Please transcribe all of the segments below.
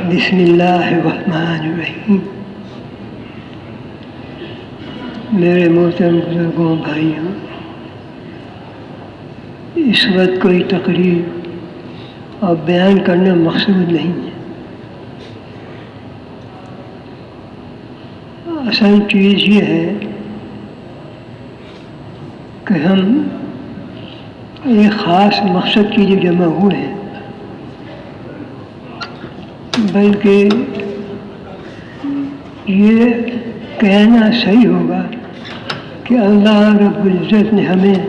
بسم اللہ الرحمن الرحیم۔ میرے محترم بزرگوں، بھائیوں، اس وقت کوئی تقریر اور بیان کرنا مقصود نہیں ہے۔ اصل چیز یہ ہے کہ ہم ایک خاص مقصد کے لیے جمع ہوئے ہیں، بلکہ یہ کہنا صحیح ہوگا کہ اللہ رب العزت نے ہمیں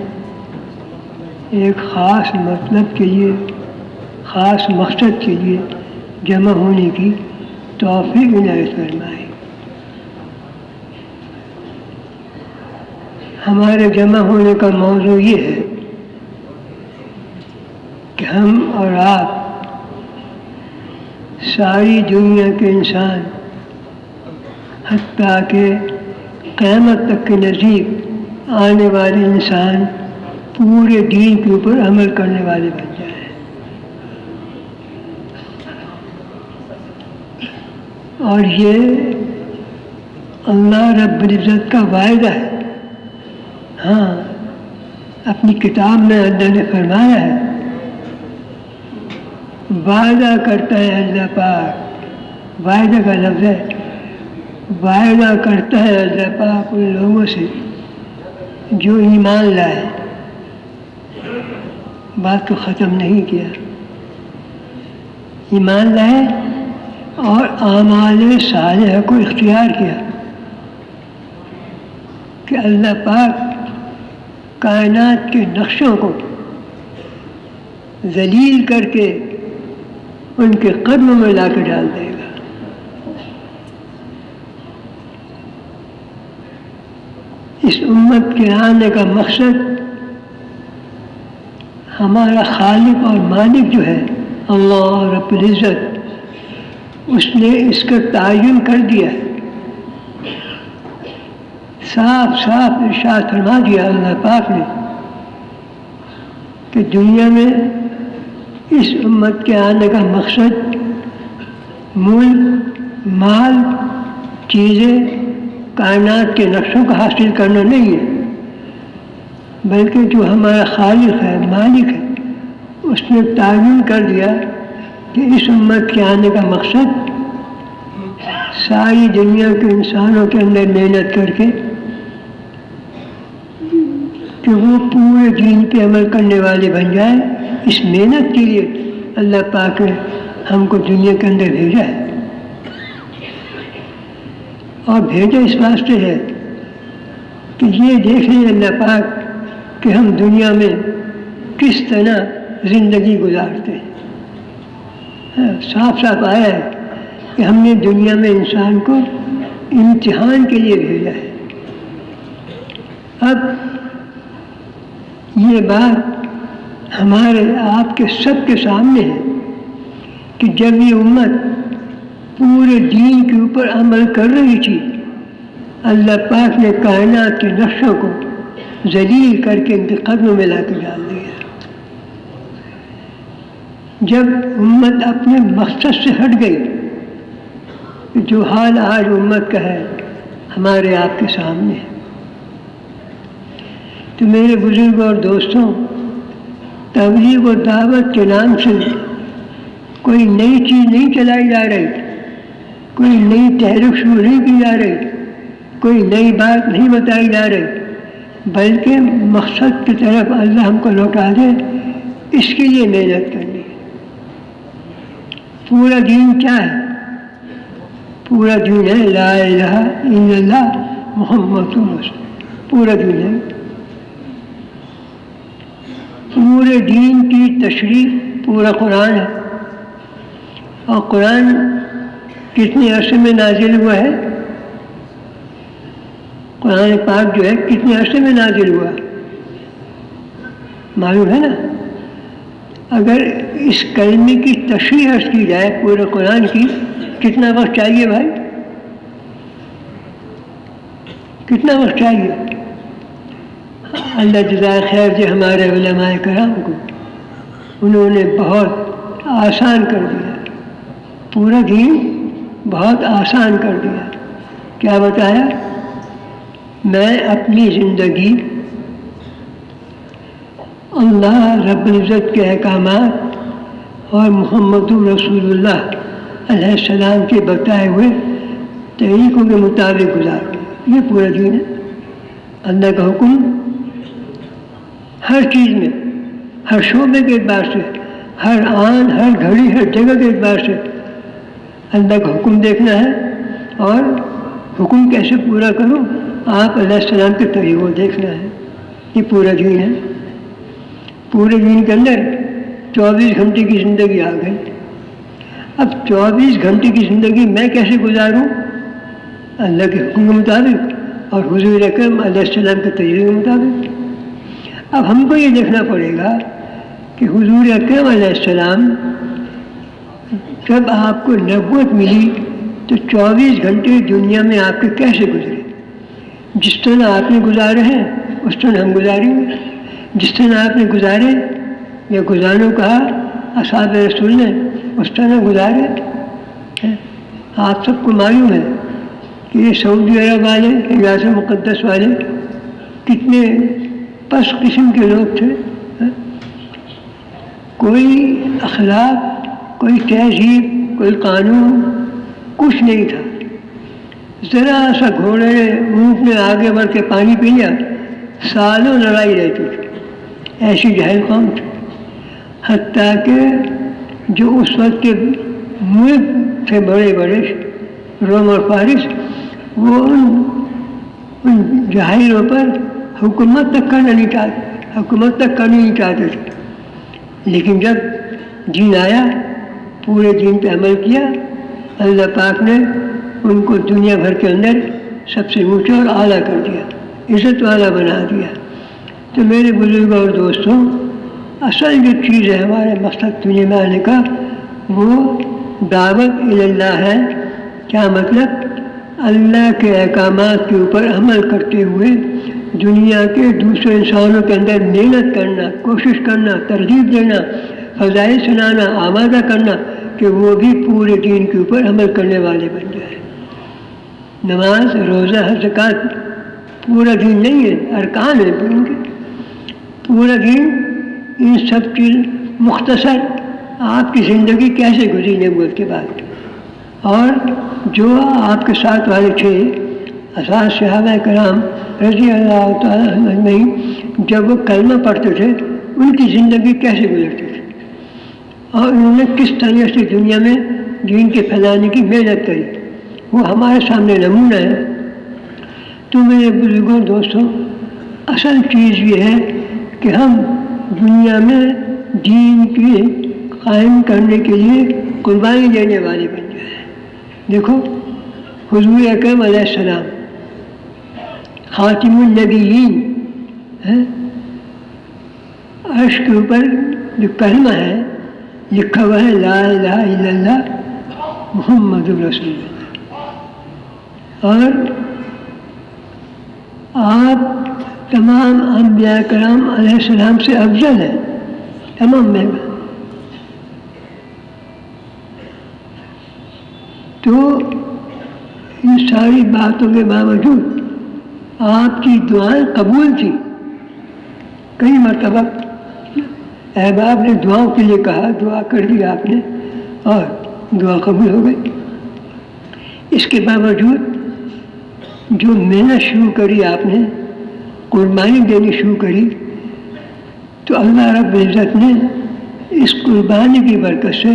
ایک خاص مطلب کے لیے، خاص مقصد کے لیے جمع ہونے کی توفیق عنایت فرمائی۔ ہمارے جمع ہونے کا موضوع یہ ہے کہ ہم اور آپ ساری دنیا کے انسان، حتیٰ کہ قیامت تک کے نزدیک آنے والے انسان پورے دین کے اوپر عمل کرنے والے بن جائیں، اور یہ اللہ رب العزت کا وعدہ ہے۔ ہاں، اپنی کتاب میں اللہ نے فرمایا ہے، وعدہ کرتا ہے اللہ پاک، وعدہ کا لفظ ہے، وعدہ کرتا ہے اللہ پاک ان لوگوں سے جو ایمان لائے۔ بات کو ختم نہیں کیا، ایمان لائے اور اعمال صالحہ کو اختیار کیا کہ اللہ پاک کائنات کے نقشوں کو ذلیل کر کے ان کے قدموں میں لا کے ڈال دے گا۔ اس امت کے آنے کا مقصد ہمارا خالق اور مالک جو ہے اللہ رب العزت، اس نے اس کا تعین کر دیا ہے، صاف صاف ارشاد فرما دیا اللہ پاک نے کہ دنیا میں اس امت کے آنے کا مقصد ملک، مال، چیزیں، کائنات کے نقشوں کا حاصل کرنا نہیں ہے، بلکہ جو ہمارا خالق ہے، مالک ہے، اس نے تعین کر دیا کہ اس امت کے آنے کا مقصد ساری دنیا کے انسانوں کے اندر محنت کر کے کہ وہ پورے دین پہ عمل کرنے والے بن جائیں۔ اس محنت کے لیے اللہ پاک نے ہم کو دنیا کے اندر بھیجا ہے، اور بھیجا اس واسطے ہے کہ یہ دیکھ لیں اللہ پاک کہ ہم دنیا میں کس طرح زندگی گزارتے ہیں۔ صاف صاف آیا ہے کہ ہم نے دنیا میں انسان کو امتحان کے لیے بھیجا ہے۔ اب یہ بات ہمارے آپ کے سب کے سامنے ہے کہ جب یہ امت پورے دین کے اوپر عمل کر رہی تھی، اللہ پاک نے کائنات کے نقشوں کو ذلیل کر کے ان کے قدموں میں لا کے ڈال دیا۔ جب امت اپنے مقصد سے ہٹ گئی، جو حال آج امت کا ہے ہمارے آپ کے سامنے ہے، تو میرے بزرگوں اور دوستوں، تبلیغ و دعوت کے نام سے کوئی نئی چیز نہیں چلائی جا رہی، کوئی نئی تحریک شروع نہیں کی جا رہی، کوئی نئی بات نہیں بتائی جا رہی، بلکہ مقصد کی طرف اللہ ہم کو لوٹا دے، اس کے لیے محنت کرنی ہے۔ پورا دین کیا ہے؟ پورا دین ہے لا الہ الا اللہ محمد رسول، پورا دین ہے۔ پورے دین کی تشریح پورا قرآن ہے، اور قرآن کتنے عرصے میں نازل ہوا ہے؟ قرآن پاک جو ہے کتنے عرصے میں نازل ہوا معلوم ہے نا؟ اگر اس کلمے کی تشریح عرض کی جائے پورے قرآن کی، کتنا وقت چاہیے بھائی؟ کتنا وقت چاہیے؟ اللہ جزائے خیر دے ہمارے علماء کرام کو، انہوں نے بہت آسان کر دیا، پورا دین بہت آسان کر دیا. کیا بتایا؟ میں اپنی زندگی اللہ رب العزت کے احکامات اور محمد رسول اللہ علیہ السلام کے بتائے ہوئے طریقوں کے مطابق گزاروں. یہ پورا دین ہے. اللہ کا حکم ہر چیز میں، ہر شعبے کے اعتبار سے، ہر آن، ہر گھڑی، ہر جگہ کے اعتبار سے اللہ کا حکم دیکھنا ہے. اور حکم کیسے پورا کروں؟ آپ علیہ السلام کے طریقوں دیکھنا ہے. یہ پورا دین ہے. پورے دین کے اندر 24 گھنٹے کی زندگی آ گئی. اب 24 گھنٹے کی زندگی میں کیسے گزاروں؟ اللہ کے حکم کے مطابق اور حضور اکرم علیہ السلام کے طریقے کے مطابق. اب ہم کو یہ دیکھنا پڑے گا کہ حضور اکرم علیہ السلام جب آپ کو نبوت ملی تو 24 گھنٹے دنیا میں آپ کے کیسے گزرے؟ جس طرح آپ نے گزارے ہیں اس طرح ہم گزاریں گے. جس طرح آپ نے گزارے یا گزاروں کہا اصحاب رسول نے اس طرح گزارے. آپ سب کو معلوم ہے کہ یہ سعودی عرب والے، حجاز مقدس والے کتنے پست قسم کے لوگ تھے. کوئی اخلاق، کوئی تہذیب، کوئی قانون کچھ نہیں تھا. ذرا سا گھوڑے اونٹ نے آگے بڑھ کے پانی پی لیا، سالوں لڑائی رہتی تھی. ایسی جاہل قوم تھی. حتیٰ کہ جو اس وقت کے ملک تھے بڑے بڑے روم اور فارس، وہ ان جاہلوں پر حکومت تک کرنا نہیں چاہتے تھے. لیکن جب دین آیا، پورے دین پہ عمل کیا، اللہ پاک نے ان کو دنیا بھر کے اندر سب سے اونچا اور اعلیٰ کر دیا، عزت والا بنا دیا. تو میرے بزرگوں اور دوستوں، اصل جو چیز ہے ہمارے مقصد دنیا میں آنے کا، وہ دعوت اللہ ہے. کیا مطلب؟ اللہ کے احکامات کے اوپر عمل کرتے ہوئے دنیا کے دوسرے انسانوں کے اندر محنت کرنا، کوشش کرنا، ترغیب دینا، فضائل سنانا، آمادہ کرنا کہ وہ بھی پورے دین کے اوپر عمل کرنے والے بن جائے. نماز، روزہ، زکوٰۃ پورا دین نہیں ہے، ارکان ہے دین کے. پورا دین ان سب چیز مختصر آپ کی زندگی کیسے گزری نبوت کے بعد، اور جو آپ کے ساتھ والے تھے اساس صحابہ کرام رضی اللہ تعالیٰ اجمعین، جب وہ کلمہ پڑھتے تھے ان کی زندگی کیسے گزرتی تھی، اور انہوں نے کس طرح سے دنیا میں دین کے پھیلانے کی محنت کری، وہ ہمارے سامنے نمونہ ہے. تو میرے بزرگوں دوستوں، اصل چیز یہ ہے کہ ہم دنیا میں دین کے قائم کرنے کے لیے قربانی دینے والے بن جائیں. دیکھو حضور اکرم علیہ السلام خاتم النبیین، عرش کے اوپر جو کلمہ ہے لکھا ہوا ہے لا الہ الا اللہ محمد رسول اللہ. اور آپ تمام انبیاء کرام علیہ السلام سے افضل ہیں، تمام میں. تو ان ساری باتوں کے باوجود آپ کی دعائیں قبول تھیں. کئی مرتبہ احباب نے دعاؤں کے لیے کہا، دعا کر دی آپ نے اور دعا قبول ہو گئی. اس کے باوجود جو محنت شروع کری آپ نے، قربانی دینی شروع کری، تو اللہ رب العزت نے اس قربانی کی برکت سے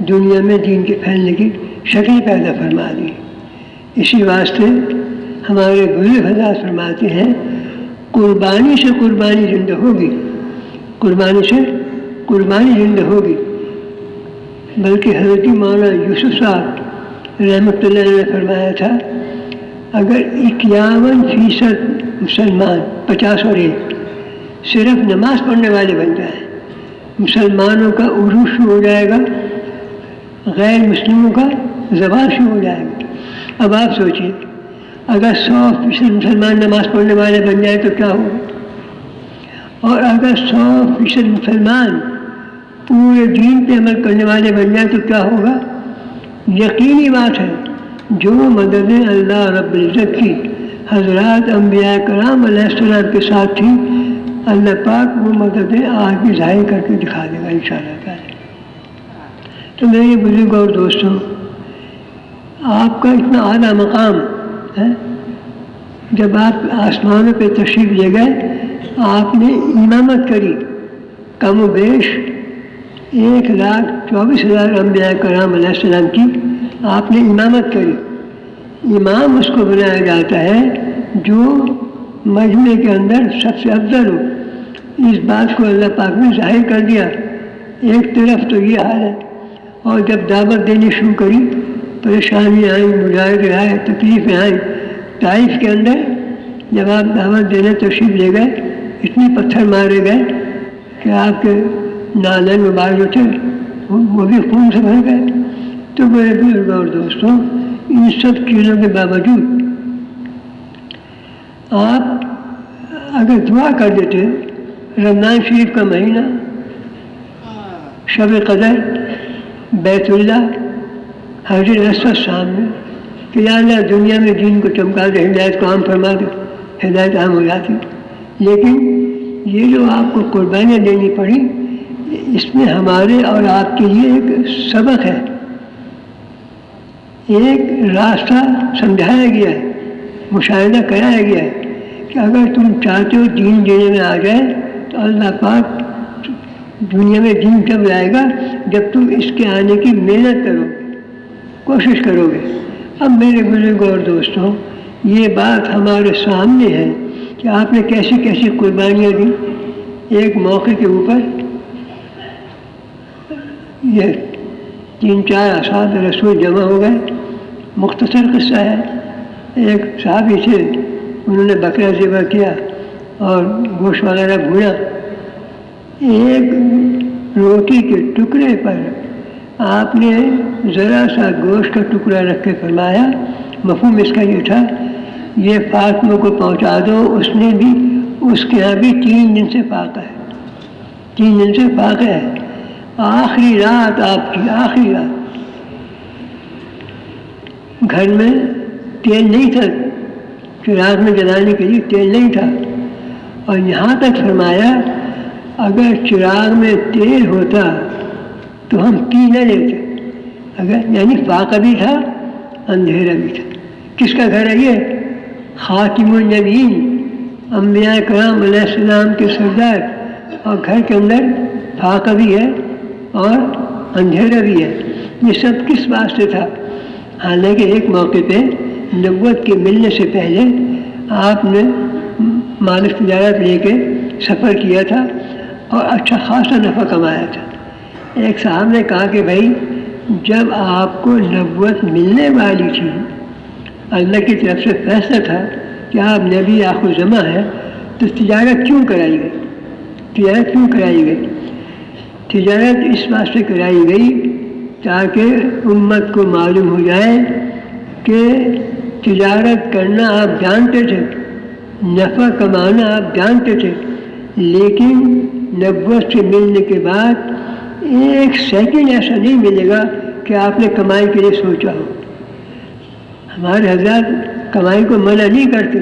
دنیا میں دین کے پھیلنے کی شکل پیدا فرما دی. اسی واسطے ہمارے بزرگ حضرات فرماتے ہیں قربانی سے قربانی زندہ ہوگی، قربانی سے قربانی زندہ ہوگی. بلکہ حضرت مولانا یوسف صاحب رحمۃ اللہ علیہ نے فرمایا تھا اگر 51% مسلمان 50 اور 1 صرف نماز پڑھنے والے بن جائیں، مسلمانوں کا عروج شروع ہو جائے گا، غیر مسلموں کا زوال شروع ہو جائے گا. اب آپ سوچیے اگر 100% مسلمان نماز پڑھنے والے بن جائیں تو کیا ہوگا، اور اگر 100% مسلمان پورے دین پہ عمل کرنے والے بن جائیں تو کیا ہوگا. یقینی بات ہے جو مدد اللہ رب العزت کی حضرات انبیاء کرام علیہ السلام کے ساتھ تھی، اللہ پاک وہ مددیں آج بھی ظاہر کر کے دکھا دے گا انشاءاللہ تعالی۔ تو میرے بزرگ اور دوستوں، آپ کا اتنا اعلیٰ مقام ہے، جب آپ آسمانوں پہ تشریف لے گئے، آپ نے امامت کری، کم و بیش 1,24,000 انبیاء کرام علیہ السلام کی آپ نے امامت کری۔ امام اس کو بنایا جاتا ہے جو مجمع کے اندر سب سے افضل ہو۔ اس بات کو اللہ پاک نے ظاہر کر دیا۔ ایک طرف تو یہ حال ہے، اور جب دعوت دینی شروع کری، پریشانیاں آئیں، مجاہدے آئے، تکلیفیں آئیں۔ طائف کے اندر جب آپ دعوت دینے تشریف لے گئے، اتنے پتھر مارے گئے کہ آپ کے نالین مبارک جو تھے وہ بھی خون سے بھر گئے۔ تو میرے بزرگ اور دوستوں، ان سب چیزوں کے باوجود آپ اگر دعا کر دیتے، رمضان شریف کا مہینہ، شب قدر، بیت اللہ، حجر اسود سامنے، کہ یا اللہ دنیا میں دین کو چمکا دے، ہدایت کو عام فرما دے، ہدایت عام ہو جاتی۔ لیکن یہ جو آپ کو قربانیاں دینی پڑی، اس میں ہمارے اور آپ کے لیے ایک سبق ہے، ایک راستہ سمجھایا گیا ہے، مشاہدہ کرایا گیا ہے کہ اگر تم چاہتے ہو دین دینے میں آ جائے تو اللہ پاک دنیا میں دین جب لائے گا جب تم اس کے آنے کی محنت کرو گے، کوشش کرو گے۔ اب میرے بزرگوں اور دوستوں، یہ بات ہمارے سامنے ہے کہ آپ نے کیسی کیسی قربانیاں دی۔ ایک موقع کے اوپر یہ 3-4 اصحاب رسول جمع ہو گئے۔ مختصر قصہ ہے، ایک صحابی تھے، انہوں نے بکرا ذبح کیا اور گوشت وغیرہ بھونا۔ ایک روٹی کے ٹکڑے پر آپ نے ذرا سا گوشت کا ٹکڑا رکھ کے فرمایا، مفہوم اس کا یہ تھا، یہ فاطمہ کو پہنچا دو، اس نے بھی، اس کے یہاں بھی 3 دن سے فاقہ ہے، 3 دن سے فاقہ ہے۔ آخری رات آپ کی، آخری رات، گھر میں تیل نہیں تھا، چراغ میں جلانے کے لیے تیل نہیں تھا، اور یہاں تک فرمایا اگر چراغ میں تیل ہوتا تو ہم پی نہ لیتے، اگر یعنی فاقہ بھی تھا، اندھیرا بھی تھا۔ کس کا گھر ہے یہ؟ خاتم النبیین، انبیاء کرام علیہ السلام کے سردار، اور گھر کے اندر فاقہ بھی ہے اور اندھیرا بھی ہے۔ یہ سب کس واسطے تھا؟ حالانکہ ایک موقع پہ نبوت کے ملنے سے پہلے آپ نے مال تجارت لے کے سفر کیا تھا اور اچھا خاصا نفع کمایا تھا۔ ایک صاحب نے کہا کہ بھائی جب آپ کو نبوت ملنے والی تھی، اللہ کی طرف سے فیصلہ تھا کہ آپ نبی آخر الزماں ہیں، تو تجارت کیوں کرائی گئی؟ تجارت کیوں کرائی گئی؟ تجارت اس واسطے کرائی گئی تاکہ امت کو معلوم ہو جائے کہ تجارت کرنا آپ جانتے تھے، نفع کمانا آپ جانتے تھے، لیکن نبوت سے ملنے کے بعد 1 سیکنڈ ایسا نہیں ملے گا کہ آپ نے کمائی کے لیے سوچا ہو۔ ہمارے حضرات کمائی کو منع نہیں کرتے،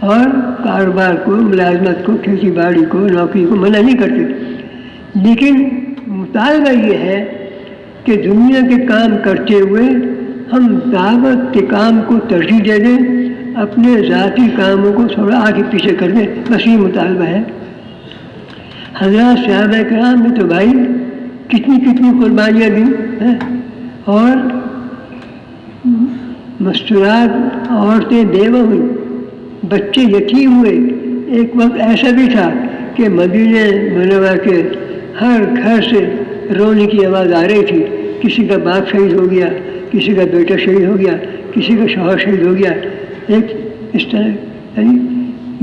اور کاروبار کو، ملازمت کو، کھیتی باڑی کو، نوکری کو منع نہیں کرتے، لیکن مطالبہ یہ ہے کہ دنیا کے کام کرتے ہوئے ہم دعوت کے کام کو ترجیح دے دیں، اپنے ذاتی کاموں کو تھوڑا آگے پیچھے کر دیں، بس یہ مطالبہ ہے۔ حضرات صحابہ کرام نے تو بھائی کتنی کتنی قربانیاں دیں ہیں، اور مستورات عورتیں بیوہ ہوئیں، بچے یتیم ہوئے۔ ایک وقت ایسا بھی تھا کہ مدینہ منورہ کے ہر گھر سے رونے کی آواز آ رہی تھی، کسی کا باپ شہید ہو گیا، کسی کا بیٹا شہید ہو گیا، کسی کا شوہر شہید ہو گیا۔ ایک اس طرح یعنی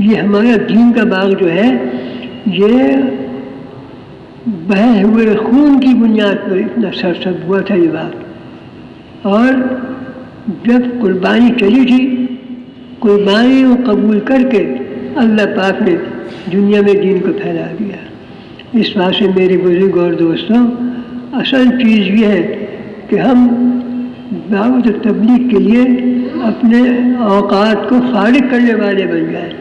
یہ ہمارا دین کا باغ جو ہے، یہ بہے ہوئے خون کی بنیاد پر اتنا سرسبز ہوا تھا یہ باغ۔ اور جب قربانی چلی تھی، قربانی کو قبول کر کے اللہ پاک نے دنیا میں دین کو پھیلا دیا۔ اس واسطے میرے بزرگ اور دوستوں، اصل چیز یہ ہے کہ ہم دعوت و تبلیغ کے لیے اپنے اوقات کو فارغ کرنے والے بن جائیں،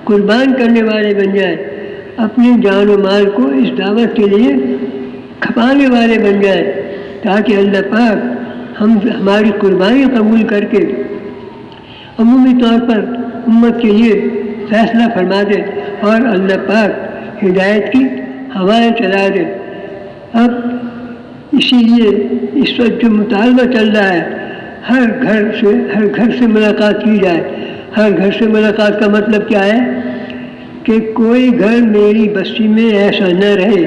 قربان کرنے والے بن جائیں، اپنی جان و مال کو اس دعوت کے لیے کھپانے والے بن جائیں، تاکہ اللہ پاک ہماری قربانی قبول کر کے عمومی طور پر امت کے لیے فیصلہ فرما دے اور اللہ پاک ہدایت کی ہوائیں چلا دے۔ اب اسی لیے اس وقت جو مطالبہ چل رہا ہے، ہر گھر سے ملاقات کی جائے۔ ہر گھر سے ملاقات کا مطلب کیا ہے؟ کہ کوئی گھر میری بستی میں ایسا نہ رہے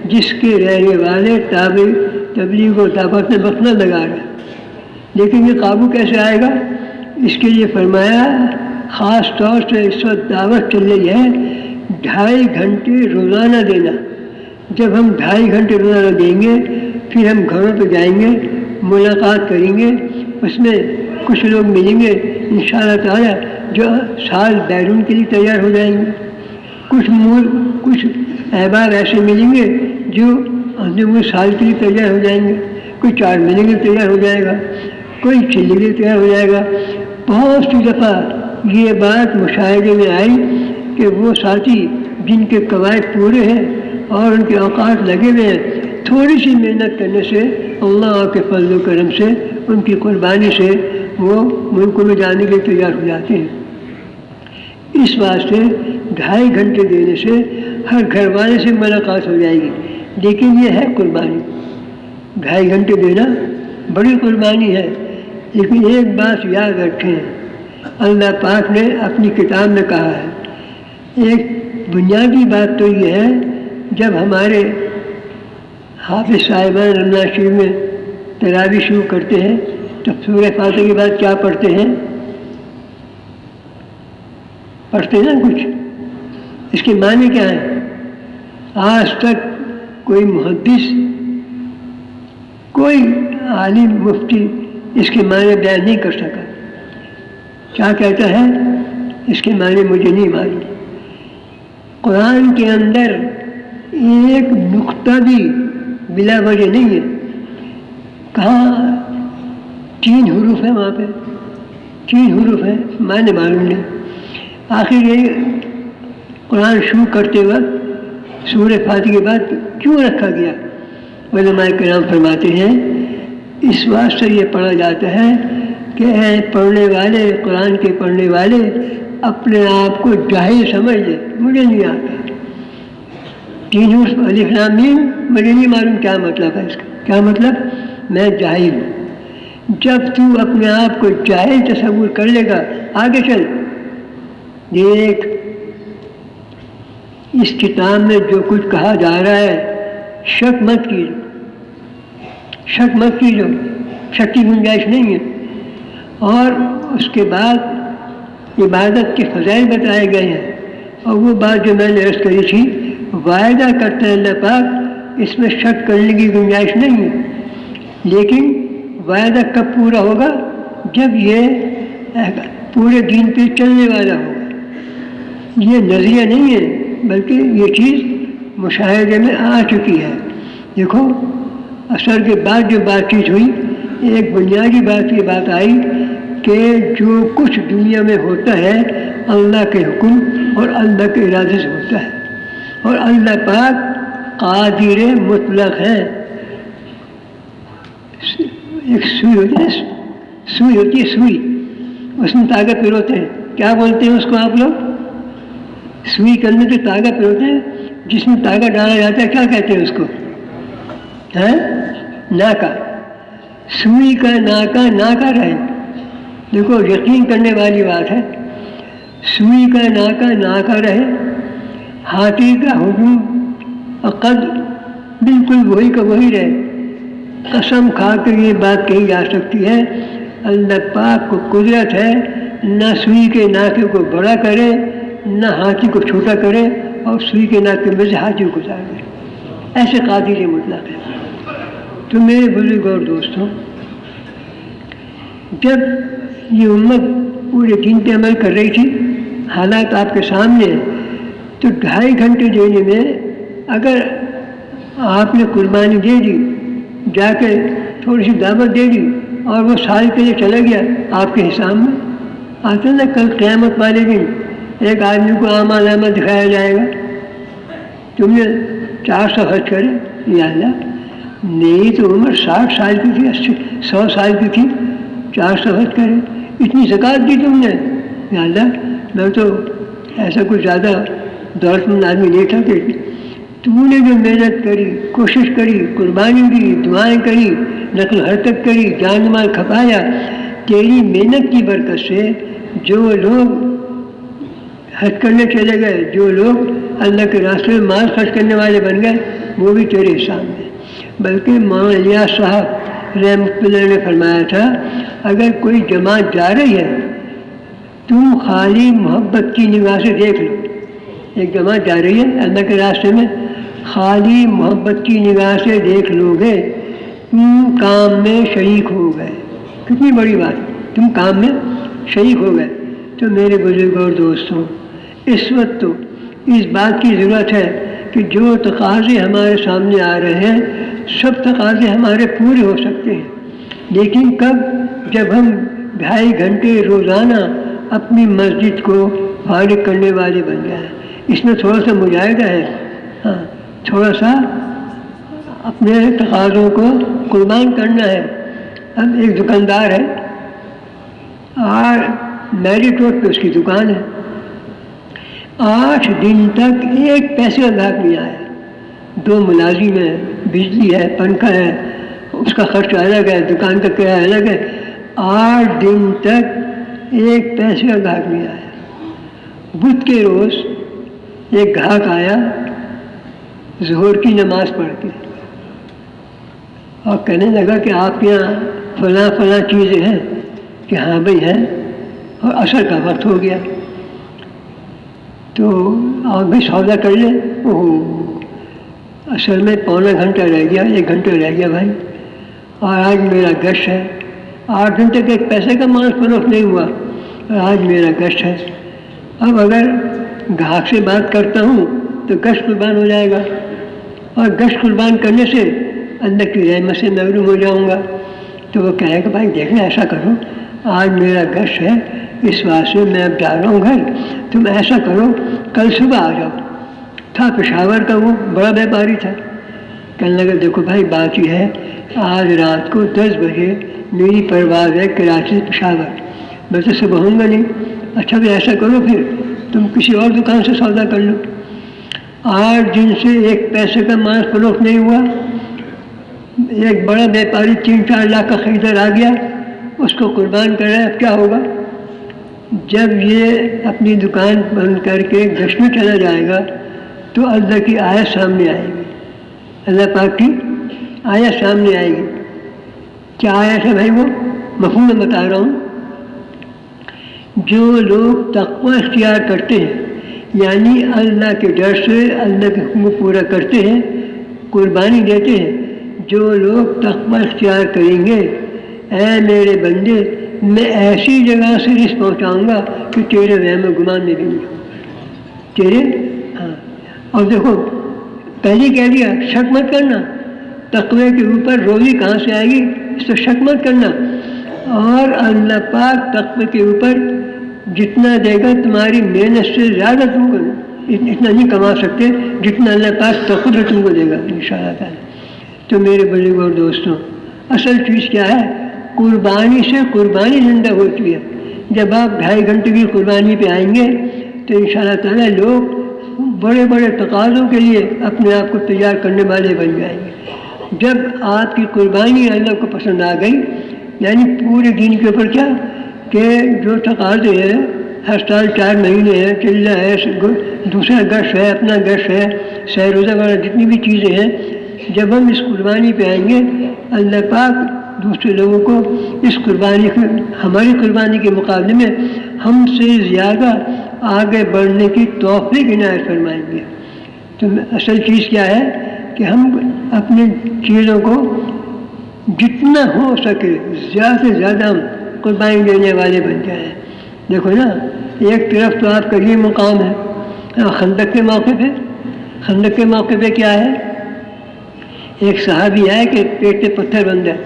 جس کے رہنے والے تبلیغ و دعوت میں وقت نہ لگا رہے۔ لیکن یہ قابو کیسے آئے گا؟ اس کے لیے فرمایا خاص طور سے اس وقت دعوت چل رہی ہے 2.5 گھنٹے روزانہ دینا۔ جب ہم 2.5 گھنٹے روزانہ دیں گے، پھر ہم گھروں پہ جائیں گے، ملاقات کریں گے، اس میں کچھ لوگ ملیں گے انشاءاللہ تعالی جو سال بیرون کے لیے تیار ہو جائیں گے، کچھ احباب ایسے ملیں گے جو اندرون سال کے لیے تیار ہو جائیں گے، کوئی 4 مہینے کے لیے تیار ہو جائے گا، کوئی 6 کے لیے تیار ہو جائے گا۔ بہت سی دفعہ یہ بات مشاہدے میں آئی کہ وہ ساتھی جن کے قواعد پورے ہیں اور ان کے اوقات لگے ہوئے ہیں، تھوڑی سی محنت کرنے سے اللہ کے فضل و کرم سے، ان کی قربانی سے وہ ملکوں میں جانے کے لیے تیار ہو جاتے ہیں۔ اس واسطے 2.5 گھنٹے دینے سے ہر گھر والے سے ملاقات ہو جائے گی، لیکن یہ ہے قربانی۔ 2.5 گھنٹے دینا بڑی قربانی ہے، لیکن ایک بات یاد رکھیں، اللہ پاک نے اپنی کتاب میں کہا ہے، ایک بنیادی بات تو یہ ہے، جب ہمارے حافظ صاحبان رمضان شریف میں تراویح شروع کرتے ہیں تو سورہ فاتحہ کے بعد کیا پڑھتے ہیں؟ پڑھتے ہیں نا کچھ، اس کے معنی کیا ہے؟ آج تک کوئی محدث، کوئی عالم مفتی اس کے معنی بیان نہیں کر سکا۔ کیا کہتا ہے؟ اس کے معنی مجھے نہیں معلوم۔ قرآن کے اندر ایک نقطہ بھی بلا وجہ نہیں ہے، کہاں 3 حروف ہیں، وہاں پہ 3 حروف ہیں، معنی معلوم نہیں۔ آخر یہ قرآن شروع کرتے وقت سورہ فاتحہ کے بعد کیوں رکھا گیا؟ علماء کرام فرماتے ہیں اس واسطے یہ پڑھا جاتا ہے کہ اے پڑھنے والے، قرآن کے پڑھنے والے اپنے آپ کو جاہل سمجھ لے، مجھے نہیں آتا 3 حروف الف لام میم، مجھے نہیں معلوم کیا مطلب ہے اس کا، کیا مطلب؟ میں جاہل ہوں۔ جب تو اپنے آپ کو جاہل تصور کر لے گا، آگے چل دیکھ اس کتاب میں جو کچھ کہا جا رہا ہے، شک مت کیجو، شک مت کیجو، شک کی گنجائش نہیں ہے۔ اور اس کے بعد عبادت کے فضائل بتائے گئے ہیں، اور وہ بات جو میں نے عرض کری تھی، وعدہ کرتا ہے اللہ پاک اس میں شک کرنے کی گنجائش نہیں ہے، لیکن وعدہ کب پورا ہوگا؟ جب یہ پورے دین پہ چلنے والا ہوگا۔ یہ نظریہ نہیں ہے، بلکہ یہ چیز مشاہدے میں آ چکی ہے۔ دیکھو اثر کے بعد جو بات چیت ہوئی، ایک بنیادی بات یہ بات آئی کہ جو کچھ دنیا میں ہوتا ہے اللہ کے حکم اور اللہ کے ارادے سے ہوتا ہے، اور اللہ پاک قادر مطلق ہے۔ ایک سوئی ہوتی ہے، سوئی، اس میں تاگہ پروتے ہیں، کیا بولتے ہیں اس کو آپ لوگ؟ سوئی کے اندر جو تاگہ پروتے ہیں، جس میں تاگہ ڈالا جاتا ہے، کیا کہتے ہیں اس کو؟ ناکا۔ سوئی کا ناکا رہے۔ دیکھو یقین کرنے والی بات ہے، سوئی کا ناکا رہے، ہاتھی کا ہجوم قد بالکل وہی کا وہی رہے۔ قسم کھا کر یہ بات کہی جا سکتی ہے، اللہ پاک کو قدرت ہے، نہ سوئی کے ناکے کو بڑا کرے نہ ہاتھی کو چھوٹا کرے، اور سوئی کے ناکے میں سے ہاتھی کو گزار دے، ایسے قادر مطلق ہے۔ تو میرے بزرگ اور دوستوں، جب یہ امت پورے دین پہ عمل کر رہی تھی، حالات آپ کے سامنے ہیں، تو 2.5 گھنٹے دینے میں اگر آپ نے قربانی دے دی، جا کے تھوڑی سی دعوت دے دی، اور وہ سال کے لیے چلا گیا آپ کے حساب میں آتا نا. کل قیامت والے دن ایک آدمی کو اعمال نامہ دکھایا جائے گا, تم نے 400 خرچ کرے, یا اللہ میری تو عمر 60 سال کی تھی, 100 سال کی تھی, 400 خرچ کرے, اتنی زکوٰۃ دی تم نے, یا اللہ میں تو ایسا کچھ زیادہ دولت مند آدمی نہیں تھا کہ تو نے جو محنت کری, کوشش کری, قربانی دی, دعائیں کری, نقل و حرکت کری, جان مال کھپایا, تیری محنت کی برکت سے جو لوگ حج کرنے چلے گئے, جو لوگ اللہ کے راستے میں مال خرچ کرنے والے بن گئے, وہ بھی تیرے حساب میں. بلکہ مولانا الیاس صاحب رحمۃ اللہ نے فرمایا تھا, اگر کوئی جماعت جا رہی ہے تم خالی محبت کی نگاہ سے دیکھ لو. ایک جماعت جا رہی ہے اللہ کے راستے میں, خالی محبت کی نگاہ سے دیکھ لو گے تم کام میں شریک ہو گئے. کتنی بڑی بات, تم کام میں شریک ہو گئے. تو میرے بزرگوں اور دوستوں, اس وقت تو اس بات کی ضرورت ہے کہ جو تقاضے ہمارے سامنے آ رہے ہیں سب تقاضے ہمارے پورے ہو سکتے ہیں, لیکن کب, جب ہم 2.5 گھنٹے روزانہ اپنی مسجد کو فارغ کرنے والے بن جائیں. اس میں تھوڑا سا مجاہدہ ہے, ہاں تھوڑا سا اپنے تقاضوں کو قربان کرنا ہے. اب ایک دکاندار ہے اور میرٹ روڈ پہ اس کی دکان ہے, 8 دن تک ایک پیسے کا گاہک نہیں آیا. 2 ملازم ہیں, بجلی ہے, پنکھا ہے, اس کا خرچ الگ ہے, دکان کا کرایہ الگ ہے. 8 دن تک ایک پیسے کا گاہک نہیں آیا. بدھ کے روز ایک گاہک آیا ظہر کی نماز پڑھ کے اور کہنے لگا کہ آپ کے یہاں فلاں فلاں چیزیں ہیں, کہ ہاں بھائی ہیں, اور عصر کا وقت ہو گیا تو آپ بھی سودا کر لیں. اصل میں پونا گھنٹہ رہ گیا, 1 گھنٹہ رہ گیا بھائی, اور آج میرا گشت ہے. 8 دن تک ایک پیسے کا مال فروخت نہیں ہوا اور آج میرا گشت ہے. اب اگر گاہک سے بات کرتا ہوں تو گشت قربان ہو جائے گا, اور گشت قربان کرنے سے اللہ کی رحمت سے محروم ہو جاؤں گا. تو وہ کہے کہ بھائی دیکھیں ایسا کرو, آج میرا گشت ہے اس واسطے میں اب جا رہا ہوں گھر, تم ایسا کرو کل صبح آ جاؤ. تھا پشاور کا, وہ بڑا بیپاری تھا. کہنے لگا دیکھو بھائی بات یہ ہے, آج رات کو 10 بجے میری پرواز ہے کراچی سے پشاور, میں تو صبح ہوں گا نہیں. اچھا بھی ایسا کرو پھر تم کسی اور دکان سے سودا کر لو. 8 دن سے ایک پیسے کا مال فروخت نہیں ہوا. ایک بڑا بیپاری 3-4 لاکھ کا خریدار آ گیا, اس کو قربان کر رہا ہے. اب کیا ہوگا؟ جب یہ اپنی دکان بند کر کے گشت میں چلا جائے گا تو اللہ کی آیت سامنے آئے گی, اللہ پاک کی آیت سامنے آئے گی. کیا آیت ہے بھائی؟ وہ مفہوم میں بتا رہا ہوں. جو لوگ تقوی اختیار کرتے ہیں, یعنی اللہ کے ڈر سے اللہ کے حکم کو پورا کرتے ہیں, قربانی دیتے ہیں, جو لوگ تقوی اختیار کریں گے, اے میرے بندے میں ایسی جگہ سے رزق پہنچاؤں گا کہ تیرے وہم و گمان میں بھی نہیں ہوگا تیرے. ہاں, اور دیکھو پہلے کہہ دیا شک مت کرنا, تقوی کے اوپر روزی کہاں سے آئے گی اس تو شک مت کرنا. اور اللہ پاک تقوی کے اوپر جتنا دے گا تمہاری محنت سے زیادہ تم کو اتنا نہیں کما سکتے جتنا اللہ پاک خود تم کو دے گا انشاءاللہ تعالی. تو میرے بزرگوں اور دوستوں, اصل چیز کیا ہے؟ قربانی سے قربانی زندہ ہوتی ہے. جب آپ 2.5 گھنٹے کی قربانی پہ آئیں گے تو انشاءاللہ تعالی لوگ بڑے بڑے تقاضوں کے لیے اپنے آپ کو تیار کرنے والے بن جائیں گے. جب آپ کی قربانی اللہ کو پسند آ گئی, یعنی پورے دین کے اوپر کیا کہ جو تقاضے ہیں, ہر سال 4 مہینے ہیں, چلہ ہے, دوسرا گشت ہے, اپنا گشت ہے, سیر روزہ وغیرہ جتنی بھی چیزیں ہیں, جب ہم اس قربانی پہ آئیں گے اللہ پاک دوسرے لوگوں کو اس قربانی کے, ہماری قربانی کے مقابلے میں ہم سے زیادہ آگے بڑھنے کی توفیق عنایت فرمائیں گے. تو اصل چیز کیا ہے کہ ہم اپنی چیزوں کو جتنا ہو سکے زیادہ سے زیادہ ہم قربانی دینے والے بن جائیں. دیکھو نا, ایک طرف تو آپ کا یہ مقام ہے خندق کے موقع پہ. خندق کے موقع پہ کیا ہے, ایک صحابی آئے کہ پیٹ پہ پتھر بند ہے,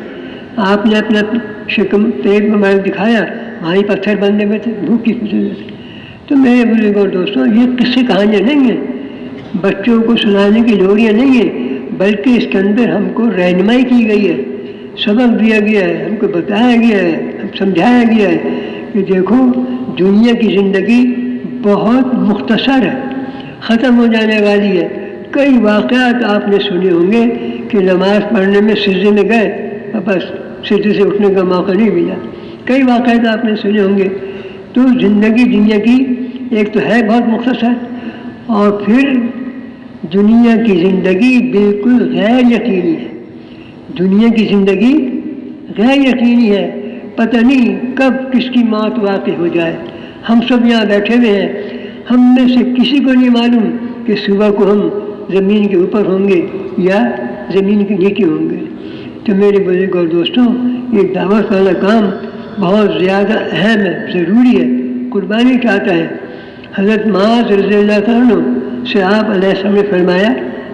آپ نے اپنا شکم پیٹ میں ہمارے دکھایا، وہاں ہی پتھر بندے ہوئے تھے، بھوک کی وجہ سے۔ تو میرے بزرگوں اور دوستوں، یہ قصے کہانیاں نہیں ہیں، بچوں کو سنانے کی لوریاں نہیں ہیں، بلکہ اس کے اندر ہم کو رہنمائی کی گئی ہے، سبق دیا گیا ہے، ہم کو بتایا گیا ہے، سمجھایا گیا ہے کہ دیکھو دنیا کی زندگی بہت مختصر ہے، ختم ہو جانے والی ہے۔ کئی واقعات آپ نے سنے ہوں گے کہ نماز پڑھنے میں سجدے میں گئے اور بس سجدے سے اٹھنے کا موقع نہیں ملا، کئی واقعات آپ نے سنے ہوں گے۔ تو زندگی دنیا کی ایک تو ہے بہت مختصر، اور پھر دنیا کی زندگی بالکل غیر یقینی ہے، دنیا کی زندگی غیر یقینی ہے، پتہ نہیں کب کس کی موت واقع ہو جائے۔ ہم سب یہاں بیٹھے ہوئے ہیں، ہم میں سے کسی کو نہیں معلوم کہ صبح کو ہم زمین کے اوپر ہوں گے یا زمین کے نیچے ہوں گے۔ تو میرے بزرگ اور دوستوں، یہ دعوت والا کام بہت زیادہ اہم ہے، ضروری ہے، قربانی چاہتا ہے۔ حضرت معاذ رضی اللہ عنہ سے آپ علیہ السلام نے فرمایا،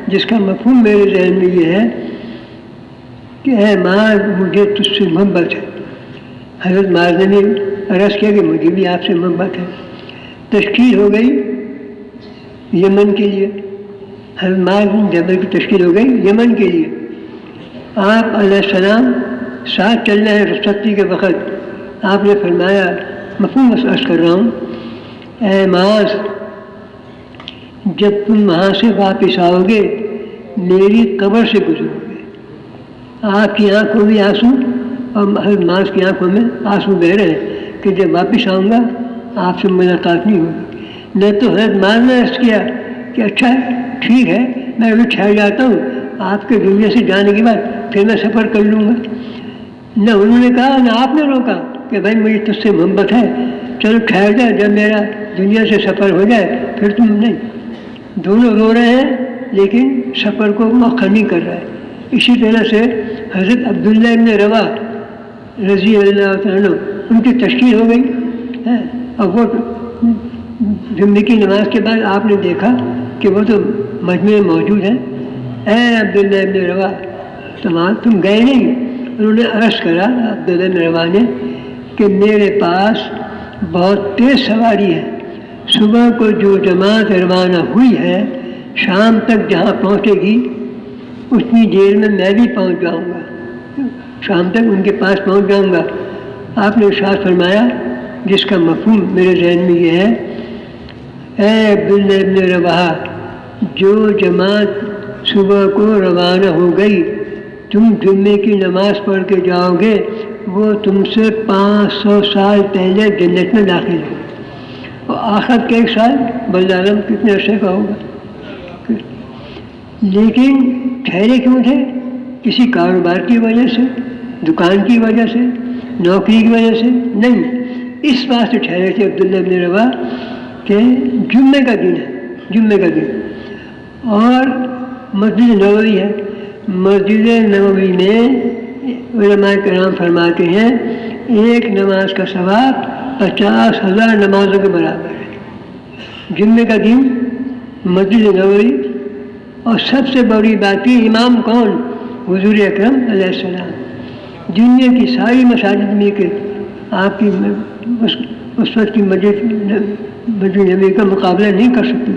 جس کا مفہوم میرے ذہن میں یہ ہے کہ اے معاذ مجھے تجھ سے محبت ہے۔ حضرت معاذ نے عرض کیا کہ مجھے بھی آپ سے محبت ہے۔ تشکیل ہو گئی یمن کے لیے، حضرت معاذ بن جبل کی تشکیل ہو گئی یمن کے لیے۔ آپ علیہ السلام ساتھ چل رہے ہیں رخصتی کے وقت، آپ نے فرمایا، مفہوم عرض کر رہا ہوں، اے معاذ جب تم وہاں سے واپس آؤ گے میری قبر سے گزرو گے، آپ کی آنکھوں میں آنسو اور حضرت معاذ کی آنکھوں میں آنسو بہ رہے ہیں کہ جب واپس آؤں گا آپ سے ملاقات نہیں ہوگی۔ نہ تو حضرت معاذ نے عرض کیا کہ اچھا ٹھیک ہے میں ابھی ٹھہر جاتا ہوں، آپ کے دنیا سے جانے کے بعد پھر میں سفر کر لوں گا، نہ انہوں نے کہا نہ آپ نے روکا کہ بھائی مجھے تجھ سے محبت ہے، چلو ٹھہر جائے جب میرا دنیا سے سفر ہو جائے پھر تم نہیں۔ دونوں رو رہے ہیں لیکن سفر کو موقع نہیں کر رہا ہے۔ اسی طرح سے حضرت عبداللہ ابن رواح رضی اللہ عنہ ان کی تشکیل ہو گئی ہے، اور وہ جمعے کی نماز کے بعد آپ نے دیکھا کہ وہ تو مجمع میں موجود ہیں۔ اے عبداللہ ابن رواح تم گئے نہیں؟ انہوں نے عرض کرا عبداللہ ابن رواح نے کہ میرے پاس بہت تیز سواری ہے، صبح کو جو جماعت روانہ ہوئی ہے شام تک جہاں پہنچے گی اتنی دیر میں بھی پہنچ جاؤں گا، شام تک ان کے پاس پہنچ جاؤں گا۔ آپ نے ارشاد فرمایا جس کا مفہوم میرے ذہن میں یہ ہے، اے عبداللہ ابن رواح جو جماعت صبح کو روانہ ہو گئی تم جمعے کی نماز پڑھ کے جاؤ گے وہ تم سے 500 سال پہلے جنت میں داخل ہو، اور آخر کے 1 سال بلعالم کتنے عرصے کا ہوگا۔ لیکن ٹھہرے کیوں تھے؟ کسی کاروبار کی وجہ سے، دکان کی وجہ سے، نوکری کی وجہ سے نہیں، اس بات سے ٹھہرے تھے عبداللہ ابن رواح کہ جمعے کا دن ہے، جمعے کا دن، اور مسجد نبوی ہے، مسجد نبوی میں علماء کرام فرماتے ہیں ایک نماز کا ثواب 50,000 نمازوں کے برابر ہے۔ جمعے کا دن مسجد نبوی، اور سب سے بڑی بات یہ امام کون؟ حضور اکرم علیہ السلام۔ دنیا کی ساری مساجد میں کہ آپ کی اس وقت کی مسجد نبوی کا مقابلہ نہیں کر سکتی،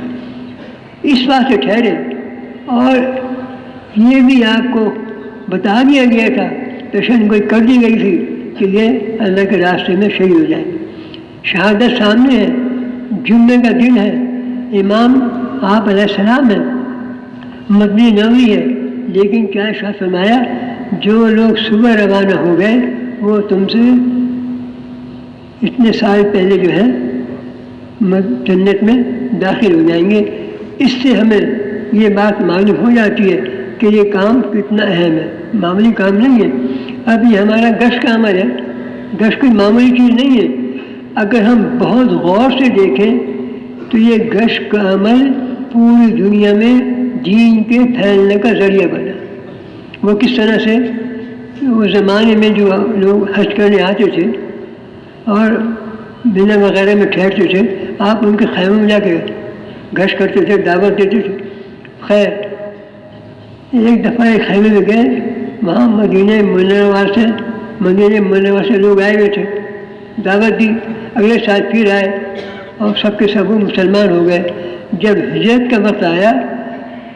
اس بات سے ٹھہرے۔ اور یہ بھی آپ کو بتا دیا گیا تھا، پیشن گوئی کر دی گئی تھی کہ یہ اللہ کے راستے میں شہید ہو جائے۔ شہادت سامنے ہے، جمعے کا دن ہے، امام آپ علیہ السلام ہیں، مسجد نبوی ہے، لیکن کیا ارشاد فرمایا جو لوگ صبح روانہ ہو گئے وہ تم سے اتنے سال پہلے جو ہے جنت میں داخل ہو جائیں گے۔ اس سے ہمیں یہ بات معلوم ہو جاتی ہے کہ یہ کام کتنا اہم ہے، معمولی کام نہیں ہے۔ اب یہ ہمارا گشت کا عمل ہے، گشت کوئی معمولی چیز نہیں ہے۔ اگر ہم بہت غور سے دیکھیں تو یہ گشت کا عمل پوری دنیا میں دین کے پھیلنے کا ذریعہ بنا۔ وہ کس طرح سے؟ وہ زمانے میں جو لوگ حج کرنے آتے تھے اور مینا وغیرہ میں ٹھہرتے تھے، آپ ان کے خیموں میں جا کے گشت کرتے تھے، دعوت دیتے تھے۔ خیر ایک دفعہ ایک خیمے میں گئے، وہاں مدینہ منورہ سے مدینہ منورہ سے لوگ آئے ہوئے تھے، دعوت دی، اگلے سال پھر آئے اور سب کے سب مسلمان ہو گئے۔ جب ہجرت کا وقت آیا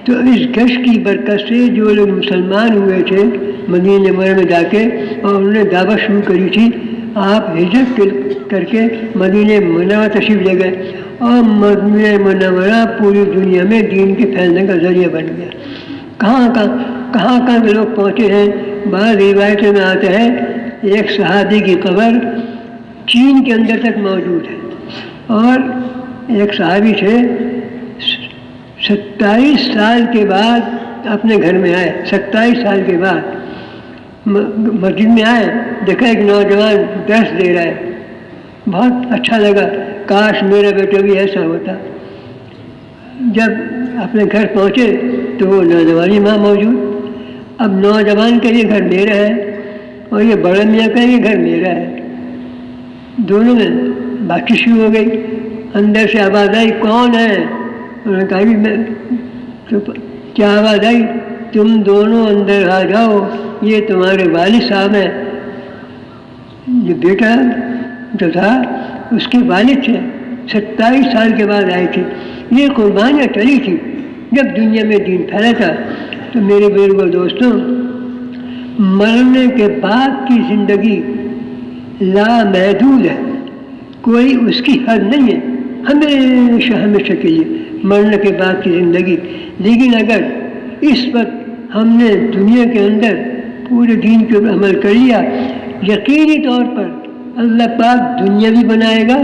تو اس گشت کی برکت سے جو لوگ مسلمان ہوئے تھے مدینہ منورہ میں جا کے اور انہوں نے دعوت شروع کری تھی، آپ ہجرت کر کے مدینہ منورہ تشریف لے گئے اور مدینہ منورہ پوری دنیا میں دین کے پھیلنے کا ذریعہ بن گیا۔ کہاں کے لوگ پہنچے ہیں۔ بعض روایتوں میں آتا ہے ایک صحابی کی قبر چین کے اندر تک موجود ہے، اور ایک صحابی تھے 27 سال کے بعد اپنے گھر میں آئے، 27 سال کے بعد مسجد میں آئے، دیکھا ایک نوجوان درس دے رہا ہے، بہت اچھا لگا، کاش میرا بیٹا بھی ایسا ہوتا۔ جب اپنے گھر پہنچے تو وہ نوجوانی ماں موجود۔ اب نوجوان کا یہ گھر میرا ہے اور یہ بڑے میاں کا یہ گھر میرا ہے، دونوں میں بات چیت شروع ہو گئی۔ اندر سے آواز آئی، کون ہے؟ انہوں نے کہا میں تو کیا آواز آئی؟ تم دونوں اندر آ جاؤ، یہ تمہارے والد صاحب ہیں۔ یہ بیٹا جو تھا اس کے والد تھے، 27 سال کے بعد آئے تھے۔ یہ قربانیاں چلی تھی جب دنیا میں دین پھیلا تھا۔ تو میرے بزرگوں دوستوں، مرنے کے بعد کی زندگی لامحدود ہے، کوئی اس کی حد نہیں ہے، ہمیشہ کے لیے مرنے کے بعد کی زندگی۔ لیکن اگر اس وقت ہم نے دنیا کے اندر پورے دین کے اوپر عمل کر لیا، یقینی طور پر اللہ پاک دنیا بھی بنائے گا،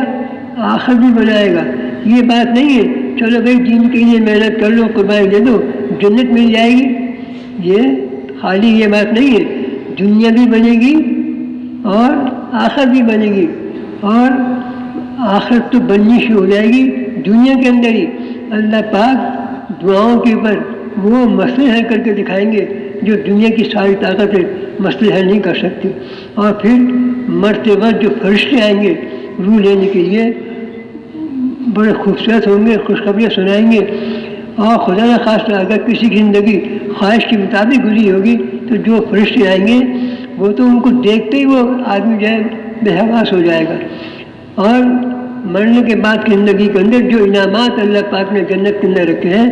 آخر بھی بنائے گا۔ یہ بات نہیں ہے چلو بھائی دین کے لیے محنت کر لو، قربانی دے دو، جنت مل جائے گی، یہ خالی یہ بات نہیں ہے۔ دنیا بھی بنے گی اور آخر بھی بنے گی، اور آخر تو بننی شروع ہو جائے گی دنیا کے اندر ہی۔ اللہ پاک دعاؤں کے اوپر وہ مسئلے حل کر کے دکھائیں گے جو دنیا کی ساری طاقتیں مسئلے حل نہیں کر سکتی۔ اور پھر مرتے وقت جو فرشتے آئیں گے روح لینے کے لیے، بڑے خوبصورت ہوں گے، خوشخبریاں سنائیں گے۔ اور خدا نہ خواستہ اگر کسی کی زندگی خواہش کے مطابق گزری ہوگی تو جو فرشتے آئیں گے وہ تو ان کو دیکھتے ہی وہ آدمی جو ہے بے حواس ہو جائے گا۔ اور مرنے کے بعد کی زندگی کے اندر جو انعامات اللہ پاک نے جنت کے اندر رکھے ہیں،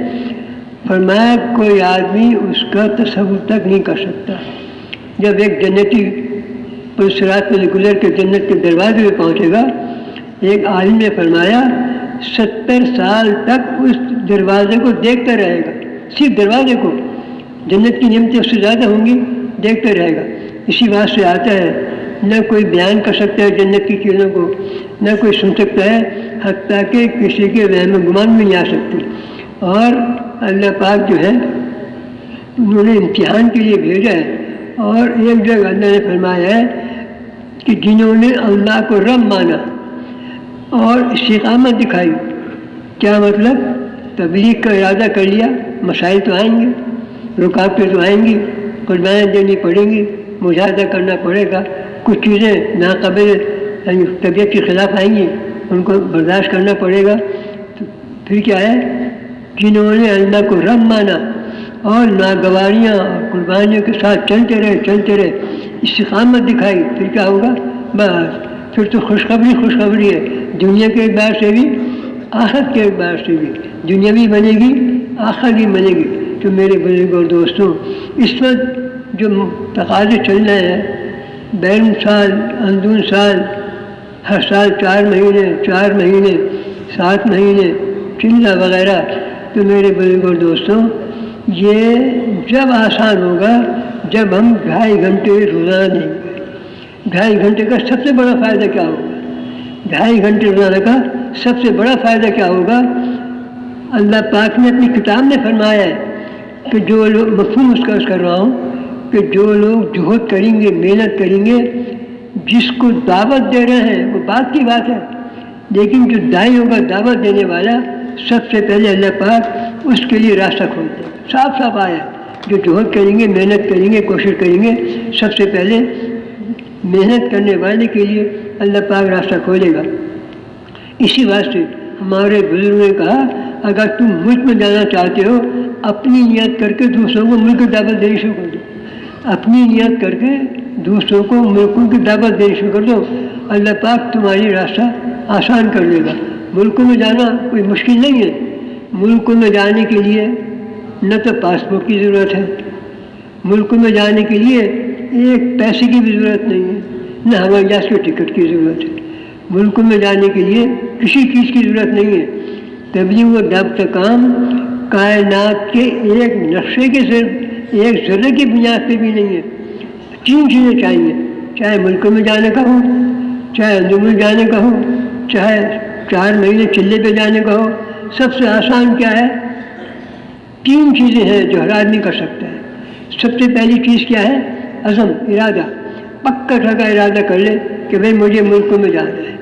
فرمایا کوئی آدمی اس کا تصور تک نہیں کر سکتا۔ جب ایک جنتی صراط پہ گزر کے جنت کے دروازے پہ پہنچے گا، ایک عالم نے فرمایا 70 سال تک اس دروازے کو دیکھتا رہے گا، صرف دروازے کو۔ جنت کی نعمتیں اس سے زیادہ ہوں گی، دیکھتا رہے گا۔ اسی بات سے آتا ہے نہ کوئی بیان کر سکتا ہے جنت کی چیزوں کو، نہ کوئی سن سکتا ہے، حتیٰ کہ کسی کے وہم گمان بھی نہیں آ سکتی۔ اور اللہ پاک جو ہے انہوں نے امتحان کے لیے بھیجا ہے۔ اور ایک جگہ اللہ نے فرمایا ہے کہ جنہوں نے اللہ کو رب مانا اور استقامت دکھائی، کیا مطلب؟ تبلیغ کا ارادہ کر لیا، مسائل تو آئیں گے، رکاوٹیں تو آئیں گی، قربانیاں دینی پڑیں گی، مجاہدہ کرنا پڑے گا، کچھ چیزیں ناقابل طبیعت کے خلاف آئیں گی، ان کو برداشت کرنا پڑے گا۔ تو پھر کیا ہے؟ جنہوں نے اللہ کو رب مانا اور ناگواریاں اور قربانیوں کے ساتھ چلتے رہے، استقامت دکھائی، پھر کیا ہوگا؟ بس پھر تو خوشخبری ہے، دنیا کے اعتبار سے بھی آخرت کے اعتبار سے بھی، دنیا بھی بنے گی، آخرت بھی بنے گی۔ تو میرے بزرگوں اور دوستوں، اس وقت جو تقاضے چل رہے ہیں، بیرون سال، اندرون سال، ہر سال 4 مہینے 7 مہینے چلنا وغیرہ، تو میرے بزرگوں اور دوستوں یہ جب آسان ہوگا جب ہم 2.5 گھنٹے روزانہ دیں گے۔ 2.5 گھنٹے کا سب سے بڑا فائدہ کیا ہوگا؟ 2.5 گھنٹے روزانہ کا سب سے بڑا فائدہ کیا ہوگا؟ اللہ پاک نے اپنی کتاب میں فرمایا ہے کہ جو لوگ، مفہوم اس کا کر رہا ہوں، کہ جو لوگ جہد کریں گے، محنت کریں گے، جس کو دعوت دے رہے ہیں وہ بات کی بات ہے، لیکن جو دائی ہوگا دعوت دینے والا، سب سے پہلے اللہ پاک اس کے لیے راستہ کھولتے ہیں۔ صاف آیا، جو جہد کریں گے، محنت کریں گے، کوشش کریں گے، سب سے پہلے محنت کرنے والے کے لیے اللہ پاک راستہ کھولے گا۔ اسی واسطے ہمارے بزرگوں نے کہا اگر تم ملک میں جانا چاہتے ہو، اپنی نیت کر کے دوسروں کو ملک کی دعوت دینی شروع کر دو۔ اپنی نیت کر کے دوسروں کو ملکوں کی دعوت دینی شروع کر دو، اللہ پاک تمہاری راستہ آسان کر دے گا۔ ملکوں میں جانا کوئی مشکل نہیں ہے۔ ملکوں میں جانے کے لیے نہ تو پاسپورٹ کی ضرورت ہے، ملکوں میں جانے کے لیے ایک پیسے کی بھی ضرورت نہیں ہے، نہ ہوائی جہاز کے ٹکٹ کی ضرورت ہے۔ ملکوں میں جانے کے لیے کسی چیز کی ضرورت نہیں ہے۔ تبلیغ و دعوت کا کام کائنات کے ایک نقشے کے صرف ایک ذرے کی بنیاد پہ بھی نہیں ہے۔ 3 چیزیں چاہیے، چاہے ملکوں میں جانے کا ہو، چاہے اندرون جانے کا ہو، چاہے 4 مہینے چلے پہ جانے کا ہو۔ سب سے آسان کیا ہے؟ 3 چیزیں ہیں جو ہر آدمی کر سکتا ہے۔ سب سے پہلی چیز کیا ہے؟ عزم، ارادہ۔ پکا ٹھکا ارادہ کر لے کہ بھائی مجھے ملکوں میں جانا ہے۔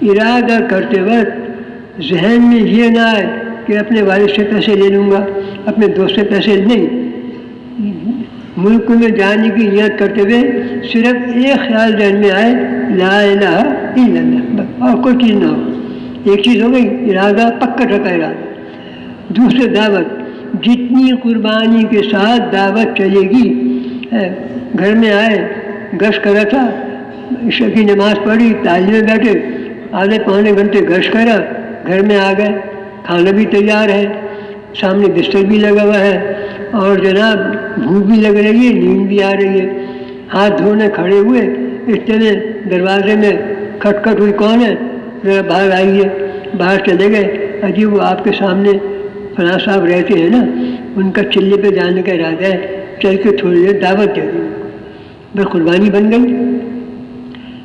ارادہ کرتے وقت ذہن میں یہ نہ آئے کہ اپنے والد سے پیسے لے لوں گا، اپنے دوست سے پیسے نہیں۔ ملکوں میں جانے کی نیت کرتے ہوئے صرف ایک خیال ذہن میں آئے، لا الہ الا اللہ، اور کوئی چیز نہ ہو۔ ایک چیز ہو گئی ارادہ، پکا ٹھکا ارادہ۔ دوسرے دعوت، جتنی قربانی کے ساتھ دعوت چلے گی۔ گھر میں آئے، گشت کرا تھا، عشاء کی نماز پڑھی، تعلیم میں بیٹھے، آدھے پونے گھنٹے گشت کرا، گھر میں آ گئے، کھانا بھی تیار ہے، سامنے بستر بھی لگا ہوا ہے، اور جناب بھوک بھی لگ رہی ہے، نیند بھی آ رہی ہے۔ ہاتھ دھونے کھڑے ہوئے، اتنے میں دروازے میں کھٹکھٹ ہوئی، کون ہے؟ ذرا باہر آئیے۔ باہر چلے گئے، اجی وہ آپ کے سامنے فلاں صاحب رہتے ہیں نا، ان کا چلے پہ جانے کا ارادہ ہے، چل کے تھوڑی دیر دعوت دے دیں۔ بس قربانی بن گئی۔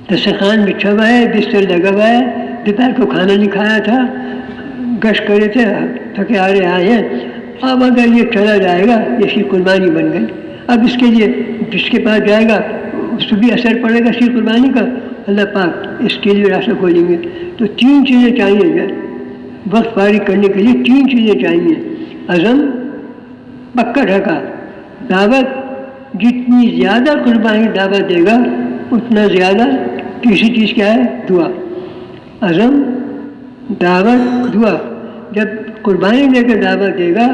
دسترخوان بچھا ہوا ہے، بستر لگا ہوا ہے، دوپہر کو کھانا نہیں کھایا تھا، گشت کرے تھے، تھکے آرے آئے ہیں۔ اب اگر یہ چلا جائے گا، اس کی قربانی بن گئی۔ اب اس کے لیے جس کے پاس جائے گا اس پہ بھی اثر پڑے گا اس کی قربانی کا، اللہ پاک اس کے لیے راستہ کھولیں گے۔ تو 3 چیزیں چاہیے، وقت فارغ کرنے کے لیے 3 چیزیں چاہیے: عزم، پکا ڈھکا، دعوت۔ جتنی زیادہ قربانی دعوت دے گا اتنا زیادہ۔ تیسری چیز کیا ہے؟ دعا۔ عزم، دعوت، دعا۔ جب قربانی دے کے دعوت دے گا،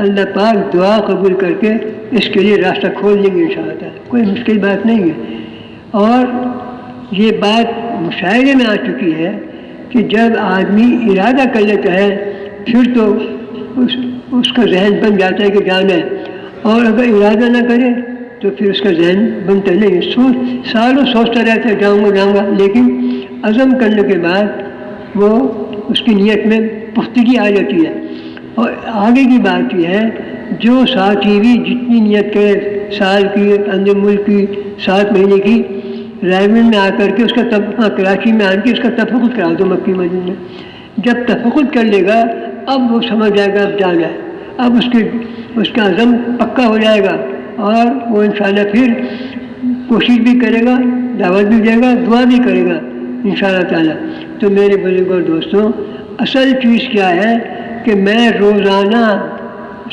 اللہ پاک دعا قبول کر کے اس کے لیے راستہ کھول دیں گے انشاءاللہ۔ کوئی مشکل بات نہیں ہے۔ اور یہ بات مشاہدے میں آ چکی ہے کہ جب آدمی ارادہ کر لیتا ہے پھر تو اس کا ذہن بن جاتا ہے کہ جانا ہے، اور اگر ارادہ نہ کرے تو پھر اس کا ذہن بنتا نہیں۔ سالوں سوچتا رہتا ہے جاؤں گا، لیکن عزم کرنے کے بعد وہ اس کی نیت میں پختگی آ جاتی ہے۔ اور آگے کی بات یہ ہے، جو ساتھی بھی جتنی نیت کرے، سال کی، اندر ملک کی، 7 مہینے کی، رائمنڈ میں آ کر کے اس کا کراچی میں آ کے اس کا تفقد کرا دو مکی مسجد میں۔ جب تفقد کر لے گا اب وہ سمجھ جائے گا اب جانا ہے، اب اس کا عزم پکا ہو جائے گا، اور وہ انشاءاللہ پھر کوشش بھی کرے گا، دعوت بھی دے گا، دعا بھی کرے گا انشاءاللہ تعالیٰ۔ تو میرے بزرگوں اور دوستوں، اصل چیز کیا ہے کہ میں روزانہ،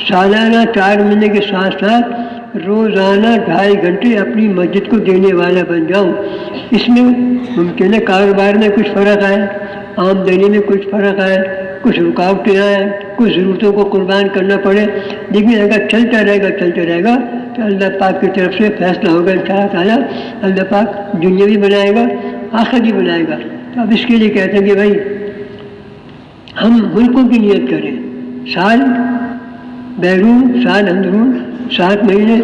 سالانہ 4 مہینے کے ساتھ ساتھ روزانہ 2.5 گھنٹے اپنی مسجد کو دینے والا بن جاؤں۔ اس میں ممکن ہے کاروبار میں کچھ فرق آئے، آمدنی میں کچھ فرق آئے، کچھ رکاوٹیں آئیں، کچھ ضرورتوں کو قربان کرنا پڑے، لیکن اگر چلتا رہے گا تو اللہ پاک کی طرف سے فیصلہ ہوگا انشاءاللہ تعالیٰ۔ اللہ پاک دنیا بھی بنائے گا، آخرت بھی بنائے گا۔ تو اب اس کے لیے کہتے ہیں کہ بھائی ہم ملکوں کی نیت کریں، سال بیرون، سال اندرون، 7 مہینے،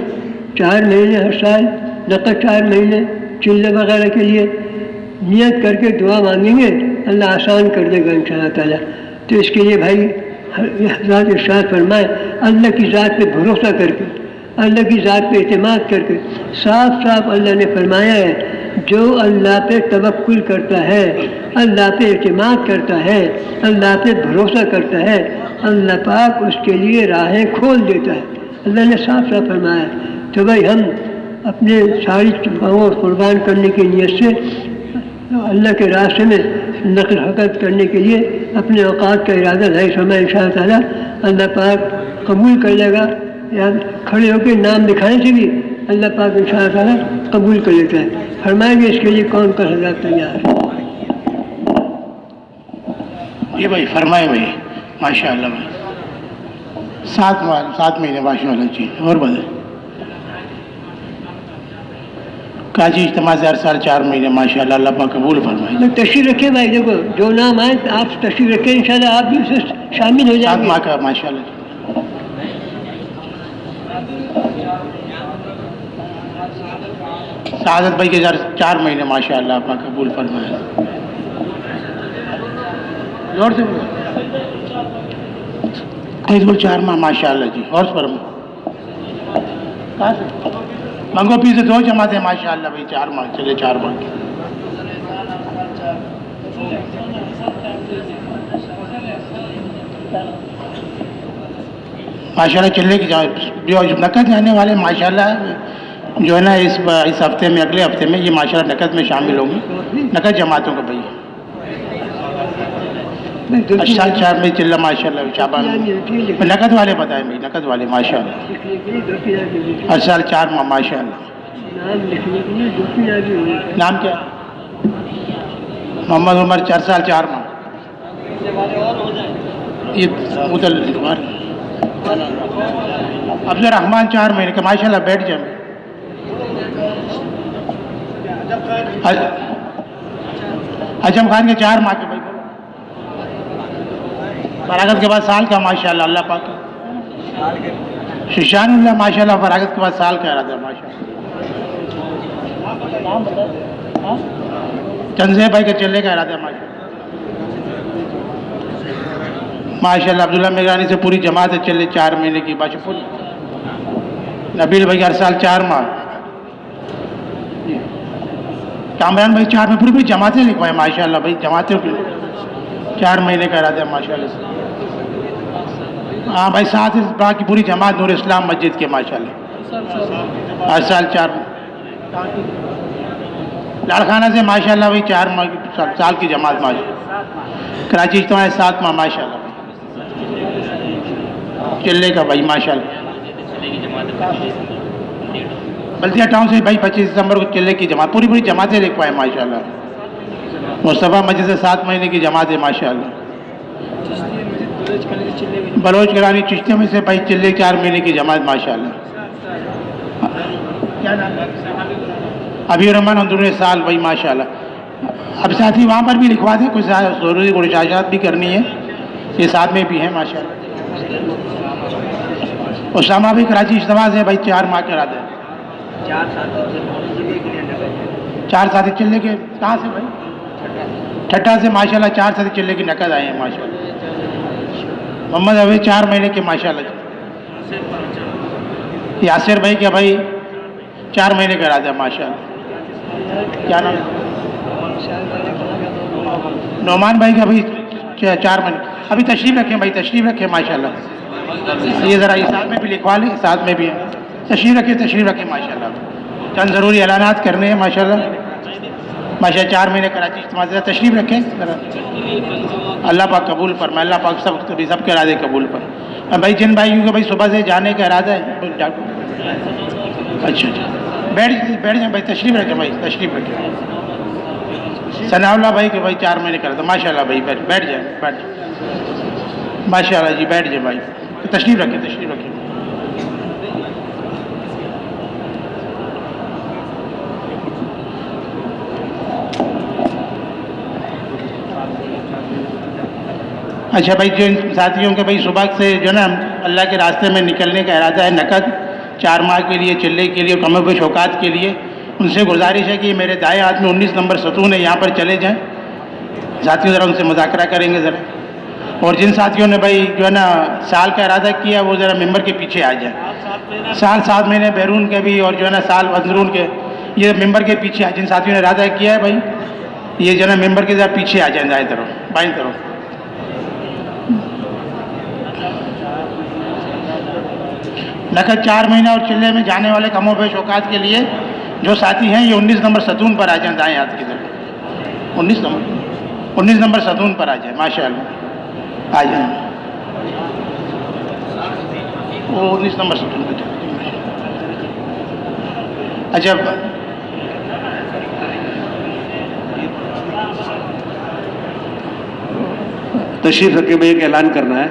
4 مہینے ہر سال، نقد 4 مہینے چلے وغیرہ کے لیے نیت کر کے دعا مانگیں گے، اللہ آسان کر دے گا انشاءاللہ تعالیٰ۔ تو اس کے لیے بھائی حضرات ارشاد فرمائے، اللہ کی ذات پہ بھروسہ کر کے، اللہ کی ذات پہ اعتماد کر کے، صاف صاف اللہ نے فرمایا ہے، جو اللہ پہ توکل کرتا ہے، اللہ پہ اعتماد کرتا ہے، اللہ پہ بھروسہ کرتا ہے، اللہ پاک اس کے لیے راہیں کھول دیتا ہے۔ اللہ نے صاف صاف فرمایا ہے۔ تو بھائی ہم اپنے ساری چیزوں قربان کرنے کی نیت سے اللہ کے راستے میں نقل حرکت کرنے کے لیے اپنے اوقات کا ارادہ ظاہر فرمائے انشاءاللہ تعالیٰ، اللہ پاک قبول کر لے گا۔ یا کھڑے ہو کے نام دکھانے سے بھی اللہ پاک انشاءاللہ تعالیٰ قبول کر لیتا ہے۔ فرمائیں گے اس کے لیے کون کون حضرات تیار ہے؟ یہ بھائی فرمائے بھائی، ماشاء اللہ بھائی، 7 مہینے ماشاء اللہ جی، اور بتائیں کراچی اجتماع سے ہر سال 4 مہینے ماشاءاللہ اللہ پاک قبول فرمائے. تشریف رکھیں بھائی، دیکھو جو نام آئے آپ تشریف رکھیں، انشاءاللہ آپ بھی اسے شامل ہو 7 جائیں گے. ماہ کا ماشاءاللہ. سعادت بھائی کے 4 مہینے ماشاءاللہ آپ پاک قبول فرمائے. زور سے بولو. 4 ماہ ماشاءاللہ جی. اور فرما منگو پی سے 2 جماعتیں ماشاءاللہ بھائی 4 ماہ چلے 4 ماہ کی. ماشاءاللہ چلے کی جو نقد آنے والے ماشاءاللہ جو ہے نا اس ہفتے میں اگلے ہفتے میں یہ ماشاءاللہ نقد میں شامل ہوں گے. نقد جماعتوں کا بھائی سال 4 میں چل رہا ماشاءاللہ. شعبان نقد والے بتائیں بھائی، نقد والے ماشاءاللہ ہر سال 4 ماہ ماشاءاللہ. نام کیا؟ محمد عمر 4 سال 4 ماہ. یہ ادھر عبد الرحمان 4 مہینے کا ماشاءاللہ. بیٹھ جائیں. اجم خان کے 4 ماہ کے بھائی. فراغت کے بعد سال کا ماشاءاللہ اللہ پاک. شیشان اللہ ماشاءاللہ فراغت کے بعد سال کا ارادہ ماشاءاللہ. تنزیہ بھائی کا چلنے کا ارادہ ماشاءاللہ. عبداللہ میگرانی سے پوری جماعت ہے چلے 4 مہینے کی باشا. نبیل بھائی ہر سال 4 ماہ. کامران بھائی 4 میں پوری جماعتیں لکھوائے ماشاءاللہ بھائی. جماعتوں کی 4 مہینے کا ارادہ ماشاءاللہ سے. ہاں بھائی 7 اس کی پوری جماعت نور اسلام مسجد کے ماشاءاللہ ہر سال 4. لاڑخانہ سے ماشاءاللہ بھائی 4 ماہ سال کی جماعت ماشاءاللہ. کراچی اجتماع 7 ماہ ماشاءاللہ چلے کا بھائی ماشاءاللہ. بلدیہ ٹاؤن سے بھائی 25 دسمبر کو چلے کی جماعت پوری جماعتیں لکھوائے ماشاءاللہ. مصطفیٰ مسجد سے 7 مہینے کی جماعت ہے ماشاءاللہ. بلوچ کرانی چشتیوں میں سے بھائی چلے 4 مہینے کی جماعت ماشاءاللہ. ابھی رحمان اندرون سال بھائی ماشاءاللہ. اب ساتھی وہاں پر بھی لکھوا دیں، کچھ ضروری گزارشات بھی کرنی ہے، یہ ساتھ میں بھی ہیں ماشاءاللہ. اسامہ بھی کراچی اجتماع سے بھائی 4 ماہ کرا دیں. 4 ساتھی چلنے کے کہاں سے بھائی؟ ٹھٹا سے ماشاءاللہ 4 ساتھی چلنے کی نقد آئے ہیں ماشاءاللہ. محمد ابھی 4 مہینے کے ماشاءاللہ. یاسر بھائی کیا بھائی 4 مہینے کرا دیں ماشاءاللہ. کیا نام؟ نعمان بھائی کا ابھی 4 مہینے. ابھی تشریف رکھیں بھائی، تشریف رکھیں ماشاءاللہ. یہ ذرا اس ساتھ میں بھی لکھوا لیں، ساتھ میں بھی ہے. تشریف رکھیں ماشاءاللہ. چند ضروری اعلانات کرنے ہیں ماشاءاللہ. 4 مہینے کراچی اجتماع سے تشریف رکھیں ذرا. اللہ پاک قبول فرمائے. اللہ پاک سب کے ارادے قبول فرمائے. بھائی جن بھائیوں کو بھائی صبح سے جانے کا ارادہ ہے. اچھا بیٹھ جائیں بھائی. تشریف رکھیں بھائی، تشریف رکھیں. ثناء اللہ بھائی کہ بھائی 4 مہینے کرا تھا ماشاءاللہ بھائی. بیٹھ جائیں ماشاءاللہ جی. بیٹھ جائیں بھائی. تشریف رکھیں. اچھا بھائی جو ساتھیوں کے بھائی صبح سے جو نا اللہ کے راستے میں نکلنے کا ارادہ ہے نقد 4 ماہ کے لیے چلنے کے لیے اور کمر و شوکات کے لیے، ان سے گزارش ہے کہ میرے دائیں ہاتھ میں 19 نمبر ستون ہے، یہاں پر چلے جائیں. ساتھیوں ذرا ان سے مذاکرہ کریں گے ذرا. اور جن ساتھیوں نے بھائی جو ہے نا سال کا ارادہ کیا وہ ذرا ممبر کے پیچھے آ جائیں. سال 7 مہینے بیرون کے بھی اور جو ہے نا سال اندرون کے یہ ممبر کے پیچھے جن ساتھیوں نے ارادہ کیا ہے بھائی یہ جو ہے نا ممبر کے ذرا پیچھے آ جائیں، دائیں طرف بائیں طرف. نقد 4 مہینہ اور چلے میں جانے والے کم و بیش اوقات کے لیے جو ساتھی ہیں یہ 19 نمبر ستون پر آ جائیں، دائیں ہاتھ کی طرف. 19 نمبر ستون پر آ جائیں ماشاءاللہ. آ جائیں وہ 19 نمبر ستون پر جائیں. اچھا تشریف رکھے میں ایک اعلان کرنا ہے،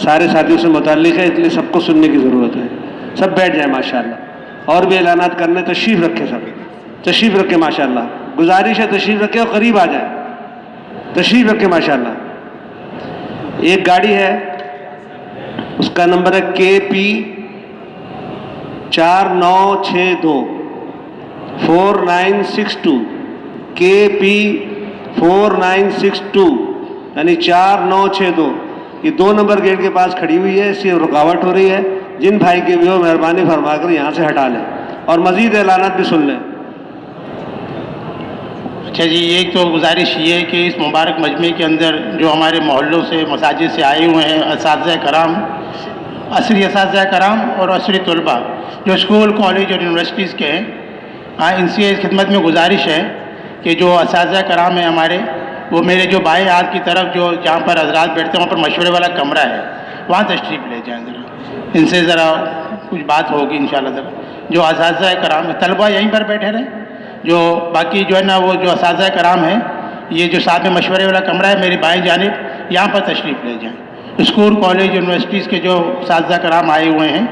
سارے ساتھیوں سے متعلق ہے اس لیے سب کو سننے کی ضرورت ہے. سب بیٹھ جائیں ماشاءاللہ. اور بھی اعلانات کرنے، تشریف رکھے سب. تشریف رکھیں ماشاءاللہ. گزارش ہے تشریف رکھیں اور قریب آ جائیں. تشریف رکھیں ماشاءاللہ. ایک گاڑی ہے, اس کا نمبر ہے KP 4962 4962 KP 4962 یعنی 4962. یہ 2 نمبر گیٹ کے پاس کھڑی ہوئی ہے, اس سے رکاوٹ ہو رہی ہے. جن بھائی کے بھی ہو مہربانی فرما کر یہاں سے ہٹا لیں اور مزید اعلانات بھی سن لیں. اچھا جی, ایک تو گزارش یہ ہے کہ اس مبارک مجمع کے اندر جو ہمارے محلوں سے مساجد سے آئے ہوئے ہیں اساتذہ کرام, عصری اساتذہ کرام اور عصری طلباء جو اسکول کالج اور یونیورسٹیز کے ہیں, ان سے اس خدمت میں گزارش ہے کہ جو اساتذہ کرام ہیں ہمارے, وہ میرے جو بائیں ہاتھ کی طرف جو جہاں پر حضرات بیٹھتے ہیں وہاں پر مشورے والا کمرہ ہے, وہاں تشریف لے جائیں. ذرا ان سے ذرا کچھ بات ہوگی انشاءاللہ. ذرا جو اساتذہ کرام طلباء یہیں پر بیٹھے رہیں, جو باقی جو ہے نا وہ جو اساتذہ کرام ہیں, یہ جو ساتھ میں مشورے والا کمرہ ہے میری بائیں جانب, یہاں پر تشریف لے جائیں. اسکول کالج یونیورسٹیز کے جو اساتذہ کرام آئے ہوئے ہیں,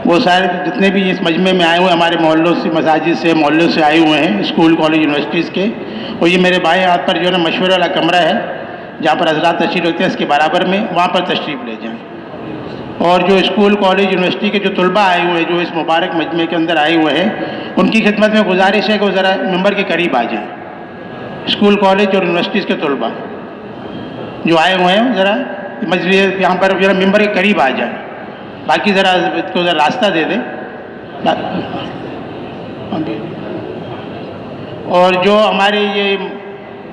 وہ سارے جتنے بھی اس مجمع میں آئے ہوئے ہیں ہمارے محلوں سے, مساجد سے, محلوں سے آئے ہوئے ہیں اسکول کالج یونیورسٹیز کے, اور یہ میرے بائیں ہاتھ پر جو ہے نا مشورے والا کمرہ ہے جہاں پر حضرات تشریف رکھتے ہیں, اس کے برابر میں وہاں پر تشریف لے جائیں. اور جو اسکول کالج یونیورسٹی کے جو طلباء آئے ہوئے ہیں جو اس مبارک مجمع کے اندر آئے ہوئے ہیں, ان کی خدمت میں گزارش ہے کہ وہ ذرا ممبر کے قریب آ جائیں. اسکول کالج اور یونیورسٹیز کے طلباء جو آئے ہوئے ہیں ذرا مجلس یہاں پر ذرا ممبر کے قریب آ جائیں. باقی ذرا اس کو ذرا راستہ دے دیں. اور جو ہمارے یہ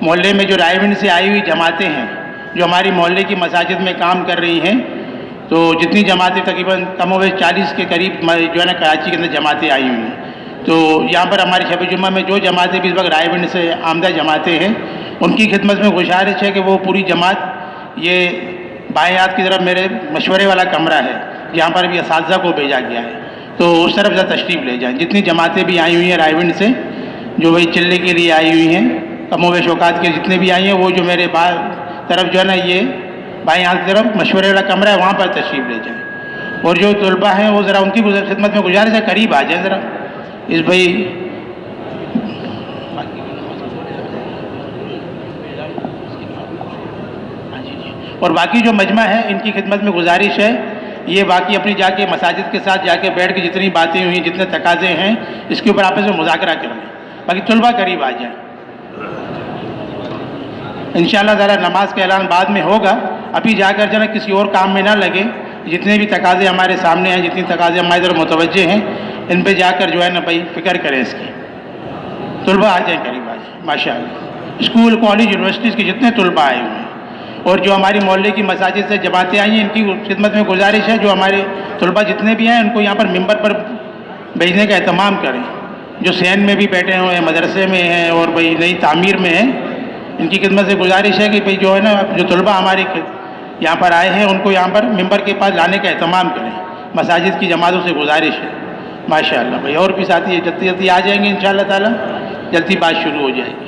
محلے میں جو رائے ونڈ سے آئی ہوئی جماعتیں ہیں جو ہماری محلے کی مساجد میں کام کر رہی ہیں, تو جتنی جماعتیں تقریباً کم و بیش 40 کے قریب جو ہے نا کراچی کے اندر جماعتیں آئی ہوئی ہیں, تو یہاں پر ہماری شب جمعہ میں جو جماعتیں بھی اس وقت رائے ونڈ سے آمدہ جماعتیں ہیں, ان کی خدمت میں گزارش ہے کہ وہ پوری جماعت یہ بائیں ہاتھ کی طرف میرے مشورے والا کمرہ ہے جہاں پر بھی اساتذہ کو بھیجا گیا ہے, تو اس طرف ذرا تشریف لے جائیں. جتنی جماعتیں بھی آئی ہوئی ہیں رائے ونڈ سے جو وہی چلنے کے لیے آئی ہوئی ہیں, کم و بیش اوقات کے جتنے بھی آئی ہیں, وہ جو میرے طرف جو ہے نا یہ بائیں ہاتھ کی طرف مشورے والا کمرہ ہے وہاں پر تشریف لے جائیں. اور جو طلباء ہیں وہ ذرا ان کی خدمت میں گزارش ہے قریب آ جائیں ذرا اس بھائی. اور باقی جو مجمع ہے ان کی خدمت میں گزارش ہے, یہ باقی اپنی جا کے مساجد کے ساتھ جا کے بیٹھ کے جتنی باتیں ہوئی, جتنے تقاضے ہیں, اس کے اوپر آپس میں مذاکرہ کر لیں. باقی طلباء قریب آ جائیں انشاءاللہ. ذرا نماز کا اعلان بعد میں ہوگا, ابھی جا کر جو ہے کسی اور کام میں نہ لگے. جتنے بھی تقاضے ہمارے سامنے ہیں, جتنی تقاضے ہماری طرف متوجہ ہیں, ان پہ جا کر جو ہے نا بھائی فکر کریں اس کی. طلباء آ جائیں, قریب آ جائیں ماشاءاللہ. اسکول کالج یونیورسٹیز کے جتنے طلباء آئے ہوئے ہیں اور جو ہماری محلے کی مساجد سے جماعتیں آئی ہیں, ان کی خدمت میں گزارش ہے جو ہمارے طلباء جتنے بھی ہیں ان کو یہاں پر ممبر پر بھیجنے کا اہتمام کریں. جو سین میں بھی بیٹھے ہوئے ہیں, مدرسے میں ہیں اور بھائی نئی تعمیر میں ہیں, ان کی خدمت سے گزارش ہے کہ بھائی جو ہے نا جو طلباء ہمارے یہاں پر آئے ہیں ان کو یہاں پر ممبر کے پاس لانے کا اہتمام کریں. مساجد کی جماعتوں سے گزارش ہے ماشاءاللہ. بھائی اور بھی ساتھی جلدی جلدی آ جائیں گے انشاءاللہ تعالیٰ, جلدی بات شروع ہو جائے گی.